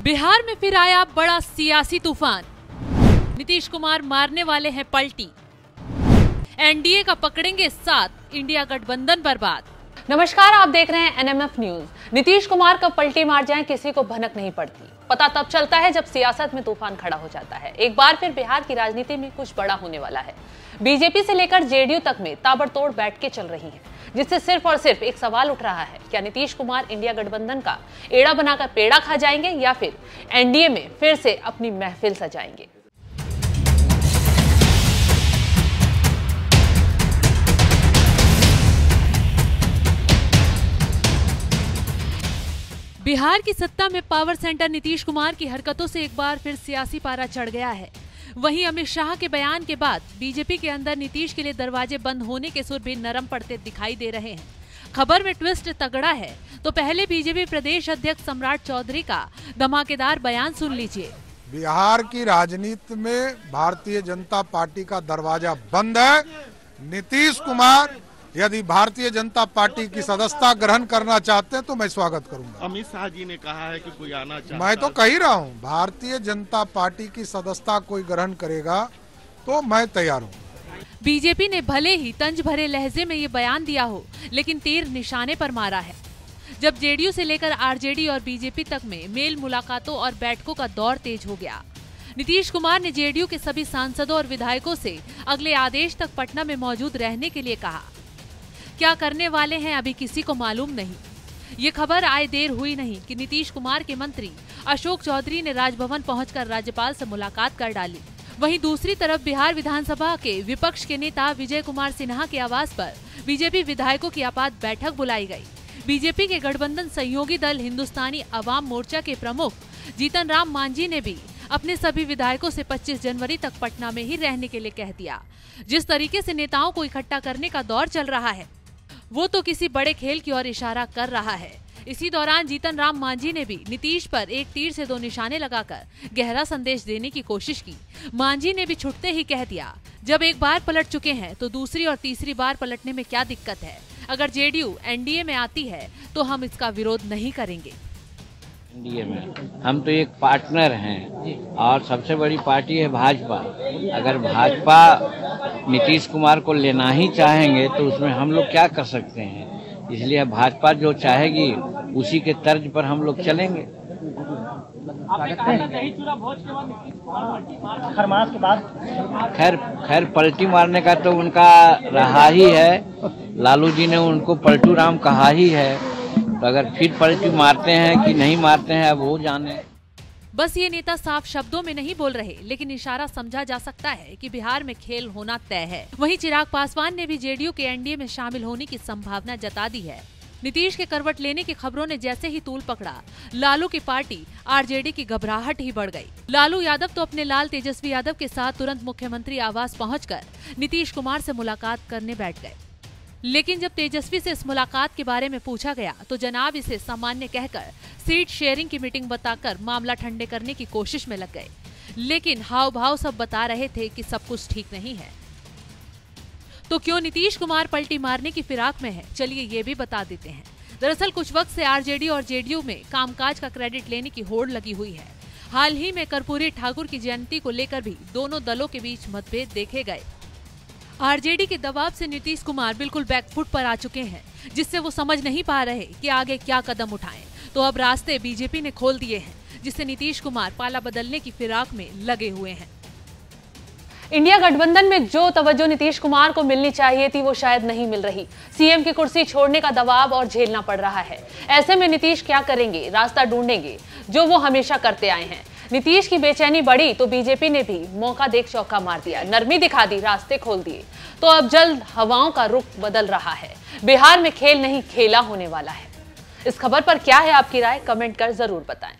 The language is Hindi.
बिहार में फिर आया बड़ा सियासी तूफान। नीतीश कुमार मारने वाले हैं पलटी। एनडीए का पकड़ेंगे साथ, इंडिया गठबंधन बर्बाद। नमस्कार, आप देख रहे हैं एनएमएफ न्यूज। नीतीश कुमार कब पलटी मार जाएं किसी को भनक नहीं पड़ती। पता तब चलता है जब सियासत में तूफान खड़ा हो जाता है। एक बार फिर बिहार की राजनीति में कुछ बड़ा होने वाला है। बीजेपी से लेकर जेडीयू तक में ताबड़तोड़ बैठकें चल रही हैं, जिससे सिर्फ और सिर्फ एक सवाल उठ रहा है, क्या नीतीश कुमार इंडिया गठबंधन का एड़ा बनाकर पेड़ा खा जाएंगे या फिर एनडीए में फिर से अपनी महफिल सजाएंगे। बिहार की सत्ता में पावर सेंटर नीतीश कुमार की हरकतों से एक बार फिर सियासी पारा चढ़ गया है। वहीं अमित शाह के बयान के बाद बीजेपी के अंदर नीतीश के लिए दरवाजे बंद होने के सुर भी नरम पड़ते दिखाई दे रहे हैं। खबर में ट्विस्ट तगड़ा है, तो पहले बीजेपी प्रदेश अध्यक्ष सम्राट चौधरी का धमाकेदार बयान सुन लीजिए। बिहार की राजनीति में भारतीय जनता पार्टी का दरवाजा बंद है। नीतीश कुमार यदि भारतीय जनता पार्टी की सदस्यता ग्रहण करना चाहते हैं तो मैं स्वागत करूंगा। अमित शाह जी ने कहा है कि कोई आना चाहता है। मैं तो कह ही रहा हूं, भारतीय जनता पार्टी की सदस्यता कोई ग्रहण करेगा तो मैं तैयार हूं। बीजेपी ने भले ही तंज भरे लहजे में ये बयान दिया हो, लेकिन तीर निशाने पर मारा है। जब जेडीयू से लेकर आरजेडी और बीजेपी तक में मेल मुलाकातों और बैठकों का दौर तेज हो गया। नीतीश कुमार ने जेडीयू के सभी सांसदों और विधायकों से अगले आदेश तक पटना में मौजूद रहने के लिए कहा। क्या करने वाले हैं अभी किसी को मालूम नहीं। ये खबर आए देर हुई नहीं कि नीतीश कुमार के मंत्री अशोक चौधरी ने राजभवन पहुंचकर राज्यपाल से मुलाकात कर डाली। वहीं दूसरी तरफ बिहार विधानसभा के विपक्ष के नेता विजय कुमार सिन्हा के आवास पर बीजेपी विधायकों की आपात बैठक बुलाई गई। बीजेपी के गठबंधन सहयोगी दल हिंदुस्तानी अवाम मोर्चा के प्रमुख जीतन राम मांझी ने भी अपने सभी विधायकों से 25 जनवरी तक पटना में ही रहने के लिए कह दिया। जिस तरीके से नेताओं को इकट्ठा करने का दौर चल रहा है, वो तो किसी बड़े खेल की ओर इशारा कर रहा है। इसी दौरान जीतन राम मांझी ने भी नीतीश पर एक तीर से दो निशाने लगाकर गहरा संदेश देने की कोशिश की। मांझी ने भी छुटते ही कह दिया, जब एक बार पलट चुके हैं तो दूसरी और तीसरी बार पलटने में क्या दिक्कत है। अगर जेडीयू एनडीए में आती है तो हम इसका विरोध नहीं करेंगे। एनडीए में हम तो एक पार्टनर हैं और सबसे बड़ी पार्टी है भाजपा। अगर भाजपा नीतीश कुमार को लेना ही चाहेंगे तो उसमें हम लोग क्या कर सकते हैं। इसलिए भाजपा जो चाहेगी उसी के तर्ज पर हम लोग चलेंगे। खैर पलटी मारने का तो उनका रहा ही है। लालू जी ने उनको पलटू राम कहा ही है, तो अगर फिर पलटी मारते हैं कि नहीं मारते हैं अब वो जाने। बस ये नेता साफ शब्दों में नहीं बोल रहे, लेकिन इशारा समझा जा सकता है कि बिहार में खेल होना तय है। वहीं चिराग पासवान ने भी जेडीयू के एनडीए में शामिल होने की संभावना जता दी है। नीतीश के करवट लेने की खबरों ने जैसे ही तूल पकड़ा, लालू की पार्टी आरजेडी की घबराहट ही बढ़ गई। लालू यादव तो अपने लाल तेजस्वी यादव के साथ तुरंत मुख्यमंत्री आवास पहुंचकर नीतीश कुमार से मुलाकात करने बैठ गए। लेकिन जब तेजस्वी से इस मुलाकात के बारे में पूछा गया तो जनाब इसे सामान्य कहकर सीट शेयरिंग की मीटिंग बताकर मामला ठंडे करने की कोशिश में लग गए। लेकिन हाव भाव सब बता रहे थे कि सब कुछ ठीक नहीं है। तो क्यों नीतीश कुमार पलटी मारने की फिराक में है, चलिए ये भी बता देते हैं। दरअसल कुछ वक्त से आरजेडी और जेडीयू में कामकाज का क्रेडिट लेने की होड़ लगी हुई है। हाल ही में कर्पूरी ठाकुर की जयंती को लेकर भी दोनों दलों के बीच मतभेद देखे गए। आरजेडी के दबाव से नीतीश कुमार बिल्कुल बैकफुट पर आ चुके हैं, जिससे वो समझ नहीं पा रहे कि आगे क्या कदम उठाएं। तो अब रास्ते बीजेपी ने खोल दिए हैं, जिससे नीतीश कुमार पाला बदलने की फिराक में लगे हुए हैं। इंडिया गठबंधन में जो तवज्जो नीतीश कुमार को मिलनी चाहिए थी वो शायद नहीं मिल रही। सीएम की कुर्सी छोड़ने का दबाव और झेलना पड़ रहा है। ऐसे में नीतीश क्या करेंगे, रास्ता ढूंढेंगे जो वो हमेशा करते आए हैं। नीतीश की बेचैनी बढ़ी तो बीजेपी ने भी मौका देख चौका मार दिया, नरमी दिखा दी, रास्ते खोल दिए। तो अब जल्द हवाओं का रुख बदल रहा है। बिहार में खेल नहीं खेला होने वाला है। इस खबर पर क्या है आपकी राय, कमेंट कर जरूर बताएं।